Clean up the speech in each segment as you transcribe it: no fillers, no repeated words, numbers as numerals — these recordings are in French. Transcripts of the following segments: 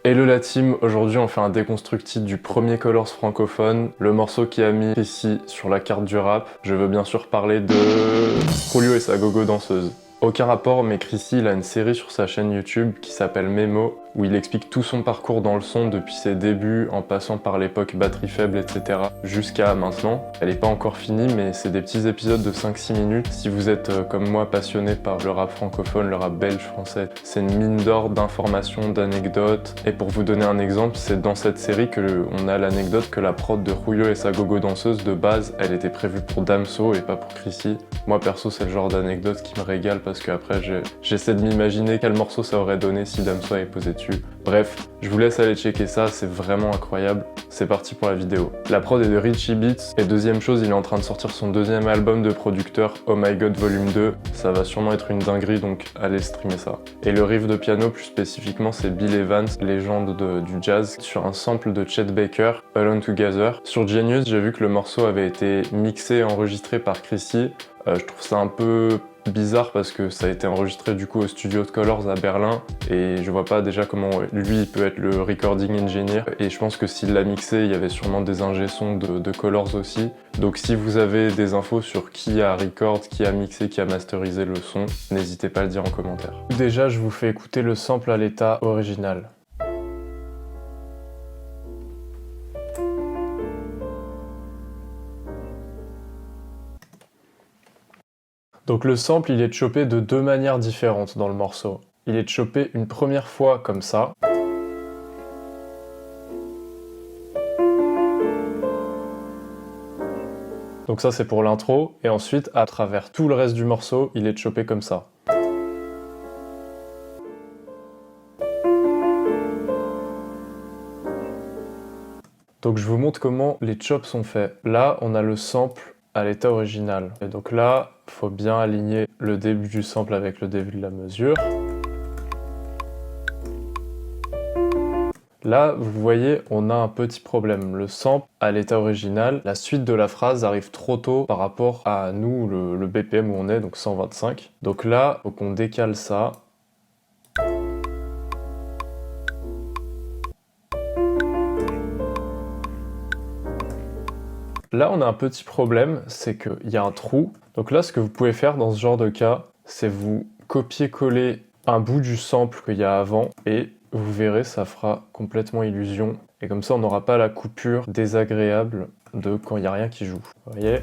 Hello la team, aujourd'hui on fait un déconstructed du premier Colors francophone, le morceau qui a mis ici sur la carte du rap. Je veux bien sûr parler de Julio et sa gogo danseuse. Aucun rapport, mais Chrissy il a une série sur sa chaîne YouTube qui s'appelle Memo, où il explique tout son parcours dans le son depuis ses débuts, en passant par l'époque batterie faible, etc. jusqu'à maintenant. Elle est pas encore finie, mais c'est des petits épisodes de 5-6 minutes. Si vous êtes comme moi passionné par le rap francophone, le rap belge, français, c'est une mine d'or d'informations, d'anecdotes. Et pour vous donner un exemple, c'est dans cette série que on a l'anecdote que la prod de Julio et sa gogo danseuse, de base, elle était prévue pour Damso et pas pour Chrissy. Moi perso, c'est le genre d'anecdote qui me régale parce qu'après j'essaie de m'imaginer quel morceau ça aurait donné si Damso avait posé dessus. Bref, je vous laisse aller checker ça, c'est vraiment incroyable. C'est parti pour la vidéo. La prod est de Richie Beats, et deuxième chose, il est en train de sortir son deuxième album de producteur, Oh My God Volume 2. Ça va sûrement être une dinguerie, donc allez streamer ça. Et le riff de piano, plus spécifiquement, c'est Bill Evans, légende du jazz, sur un sample de Chet Baker, Alone Together. Sur Genius, j'ai vu que le morceau avait été mixé et enregistré par Chrissy. Je trouve ça un peu bizarre parce que ça a été enregistré du coup au studio de Colors à Berlin et je vois pas déjà comment lui il peut être le recording engineer, et je pense que s'il l'a mixé il y avait sûrement des ingé-sons de Colors aussi. Donc si vous avez des infos sur qui a record, qui a mixé, qui a masterisé le son, n'hésitez pas à le dire en commentaire. Déjà je vous fais écouter le sample à l'état original. Donc le sample, il est chopé de deux manières différentes dans le morceau. Il est chopé une première fois comme ça. Donc ça c'est pour l'intro, et ensuite à travers tout le reste du morceau, il est chopé comme ça. Donc je vous montre comment les chops sont faits. Là, on a le sample à l'état original. Et donc là, il faut bien aligner le début du sample avec le début de la mesure. Là, vous voyez, on a un petit problème. Le sample à l'état original, la suite de la phrase arrive trop tôt par rapport à nous, le BPM où on est, donc 125. Donc là, il faut qu'on décale ça. Là, on a un petit problème, c'est qu'il y a un trou. Donc là, ce que vous pouvez faire dans ce genre de cas, c'est vous copier-coller un bout du sample qu'il y a avant, et vous verrez, ça fera complètement illusion. Et comme ça, on n'aura pas la coupure désagréable de quand il n'y a rien qui joue. Vous voyez ?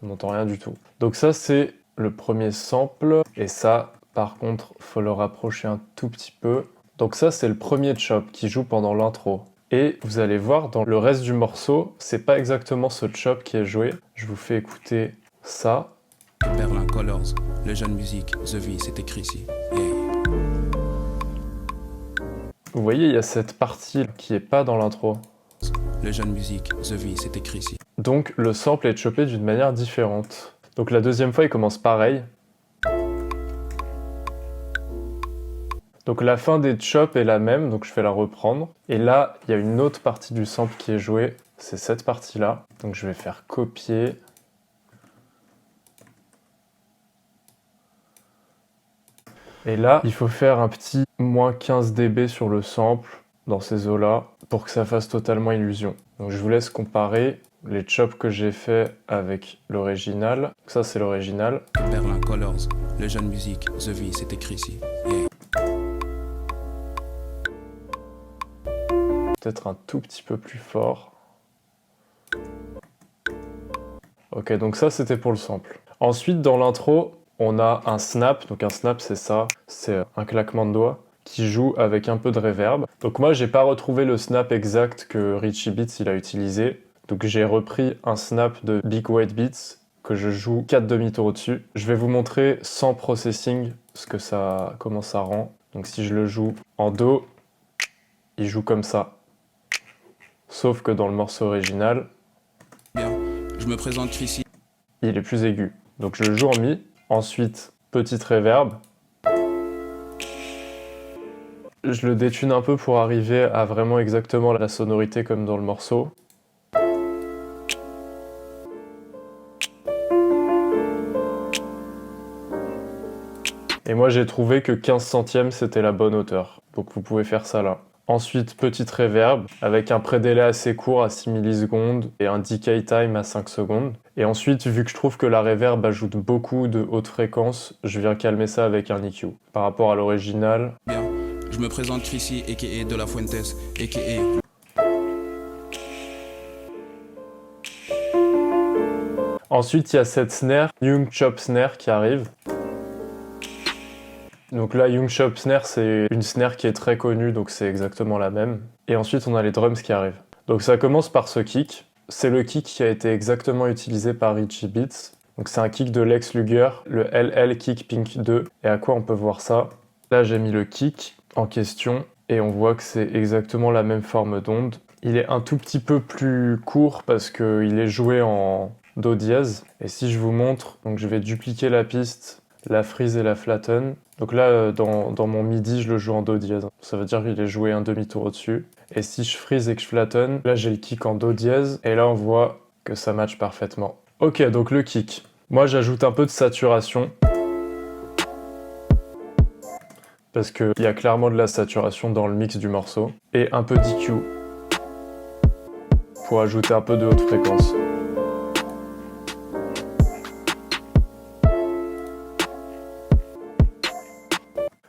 On n'entend rien du tout. Donc ça, c'est le premier sample. Et ça, par contre, faut le rapprocher un tout petit peu. Donc ça, c'est le premier chop qui joue pendant l'intro. Et vous allez voir, dans le reste du morceau, c'est pas exactement ce chop qui est joué. Je vous fais écouter ça. Berlin Colors, le jeune musique, The V, c'était Chrissy. Yeah. Vous voyez, il y a cette partie qui est pas dans l'intro. Le jeune musique, The V, c'était Chrissy. Donc le sample est chopé d'une manière différente. Donc la deuxième fois, il commence pareil. Donc la fin des chops est la même, donc je vais la reprendre. Et là, il y a une autre partie du sample qui est jouée, c'est cette partie-là. Donc je vais faire copier. Et là, il faut faire un petit moins 15 dB sur le sample, dans ces eaux-là, pour que ça fasse totalement illusion. Donc je vous laisse comparer les chops que j'ai fait avec l'original. Ça, c'est l'original. Berlin Colors, le jeune musique, The V, c'était Chrissy. Yeah. Peut-être un tout petit peu plus fort. Ok, donc ça c'était pour le sample. Ensuite dans l'intro, on a un snap. Donc un snap c'est ça, c'est un claquement de doigts qui joue avec un peu de reverb. Donc moi j'ai pas retrouvé le snap exact que Richie Beats il a utilisé. Donc j'ai repris un snap de Big White Beats que je joue 4 demi-tours au-dessus. Je vais vous montrer sans processing comment ça rend. Donc si je le joue en Do, il joue comme ça. Sauf que dans le morceau original, Bien, je me présente Chrissy. il est plus aigu. Donc je le joue en Mi, ensuite petite reverb. Je le détune un peu pour arriver à vraiment exactement la sonorité comme dans le morceau. Et moi j'ai trouvé que 15 centièmes c'était la bonne hauteur. Donc vous pouvez faire ça là. Ensuite, petite reverb avec un pré-délai assez court à 6 millisecondes et un decay time à 5 secondes. Et ensuite, vu que je trouve que la reverb ajoute beaucoup de haute fréquence, je viens calmer ça avec un EQ. Par rapport à l'original... Bien, je me présente Chrissy, a.k.a. De La Fuentes, a.k.a. Ensuite, il y a cette snare, Young Chop Snare qui arrive. Donc là, Young Chop Snare, c'est une snare qui est très connue, donc c'est exactement la même. Et ensuite, on a les drums qui arrivent. Donc ça commence par ce kick. C'est le kick qui a été exactement utilisé par Richie Beats. Donc c'est un kick de Lex Luger, le LL Kick Pink 2. Et à quoi on peut voir ça? Là, j'ai mis le kick en question et on voit que c'est exactement la même forme d'onde. Il est un tout petit peu plus court parce qu'il est joué en Do dièse. Et si je vous montre, donc je vais dupliquer la piste, la freeze et la flatten. Donc là, dans mon MIDI, je le joue en Do dièse. Ça veut dire qu'il est joué un demi-tour au-dessus. Et si je freeze et que je flatten, là j'ai le kick en Do dièse. Et là, on voit que ça match parfaitement. Ok, donc le kick. Moi, j'ajoute un peu de saturation. Parce qu'il y a clairement de la saturation dans le mix du morceau. Et un peu d'EQ. Pour ajouter un peu de haute fréquence.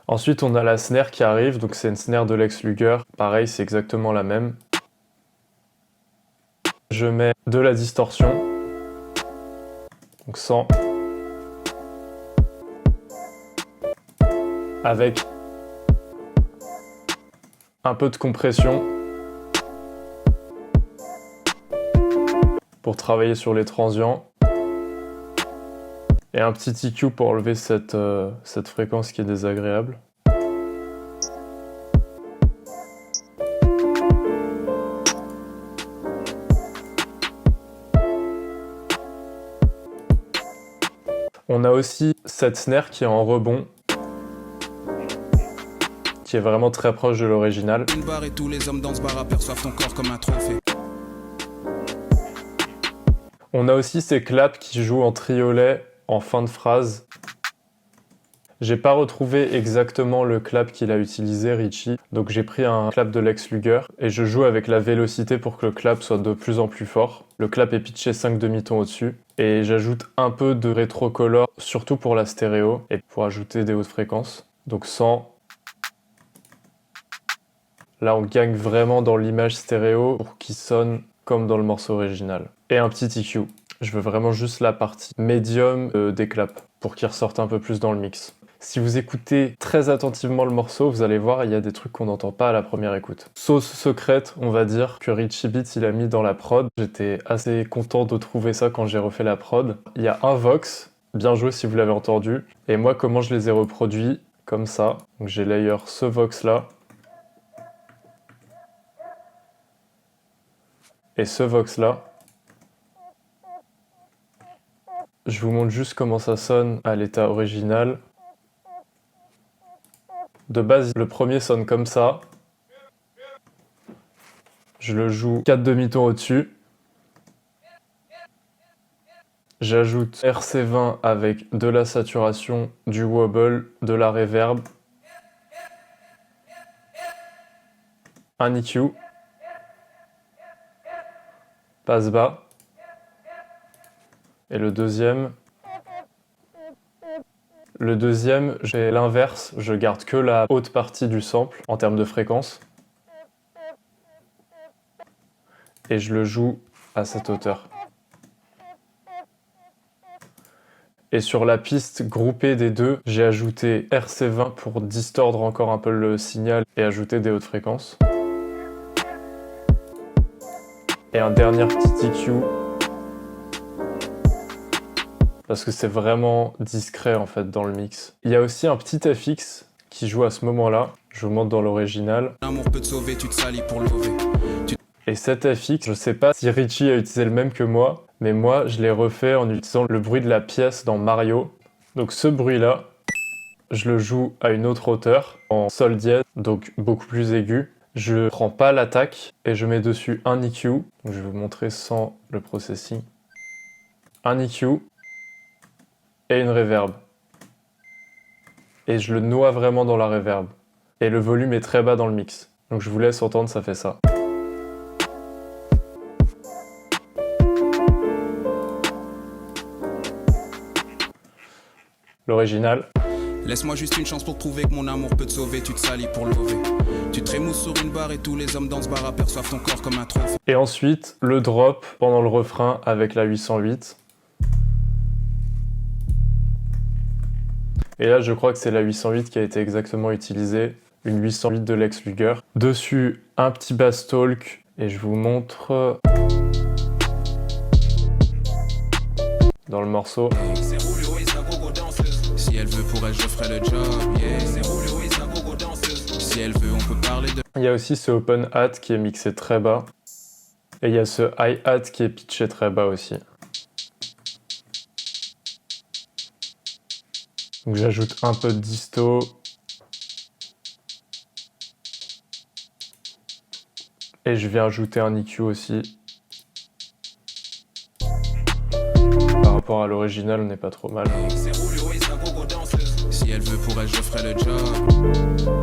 Ensuite, on a la snare qui arrive, donc c'est une snare de Lex Luger. Pareil, c'est exactement la même. Je mets de la distorsion, donc 100, avec un peu de compression pour travailler sur les transients. Et un petit EQ pour enlever cette fréquence qui est désagréable. On a aussi cette snare qui est en rebond, qui est vraiment très proche de l'original. Une barre et tous les hommes dans ce bar aperçoivent ton corps comme un trophée. On a aussi ces claps qui jouent en triolet en fin de phrase. J'ai pas retrouvé exactement le clap qu'il a utilisé, Richie, donc j'ai pris un clap de Lex Luger et je joue avec la vélocité pour que le clap soit de plus en plus fort. Le clap est pitché 5 demi-tons au-dessus et j'ajoute un peu de rétrocolor, surtout pour la stéréo et pour ajouter des hautes fréquences. Donc 100. Là, on gagne vraiment dans l'image stéréo pour qu'il sonne comme dans le morceau original. Et un petit EQ. Je veux vraiment juste la partie médium des claps pour qu'il ressorte un peu plus dans le mix. Si vous écoutez très attentivement le morceau, vous allez voir, il y a des trucs qu'on n'entend pas à la première écoute. Sauce secrète, on va dire, que Richie Beats il a mis dans la prod. J'étais assez content de trouver ça quand j'ai refait la prod. Il y a un Vox, bien joué si vous l'avez entendu. Et moi, comment je les ai reproduits? Comme ça. Donc j'ai layer ce Vox là. Et ce Vox là. Je vous montre juste comment ça sonne à l'état original. De base, le premier sonne comme ça. Je le joue 4 demi-tons au-dessus. J'ajoute RC20 avec de la saturation, du wobble, de la reverb, un EQ, passe bas. Et le deuxième, j'ai l'inverse, je garde que la haute partie du sample en termes de fréquence. Et je le joue à cette hauteur. Et sur la piste groupée des deux, j'ai ajouté RC20 pour distordre encore un peu le signal et ajouter des hautes fréquences. Et un dernier petit EQ. Parce que c'est vraiment discret en fait dans le mix. Il y a aussi un petit FX qui joue à ce moment-là. Je vous montre dans l'original. L'amour peut te sauver, tu te salis pour lever. Et cet FX, je sais pas si Richie a utilisé le même que moi, mais moi je l'ai refait en utilisant le bruit de la pièce dans Mario. Donc ce bruit-là, je le joue à une autre hauteur, en sol dièse, donc beaucoup plus aigu. Je prends pas l'attaque et je mets dessus un EQ. Donc je vais vous montrer sans le processing. Un EQ. Et une reverb. Et je le noie vraiment dans la reverb. et le volume est très bas dans le mix. Donc je vous laisse entendre, ça fait ça. L'original. Laisse-moi juste une chance pour prouver que mon amour peut te sauver. Tu te salis pour lever. Tu te remousses sur une barre et tous les hommes dans ce bar aperçoivent ton corps comme un trophée. Et ensuite, le drop pendant le refrain avec la 808. Et là, je crois que c'est la 808 qui a été exactement utilisée. Une 808 de Lex Luger. Dessus, un petit bass talk. Et je vous montre dans le morceau. Si elle veut pour elle, je ferai le job. Yeah. Si elle veut, on peut parler de... Il y a aussi ce open hat qui est mixé très bas. Et il y a ce hi-hat qui est pitché très bas aussi. Donc j'ajoute un peu de disto. Et je vais ajouter un EQ aussi. Par rapport à l'original, on n'est pas trop mal. Si elle veut pour elle, je ferai le job.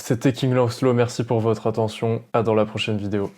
C'était King Langslow, merci pour votre attention, à dans la prochaine vidéo.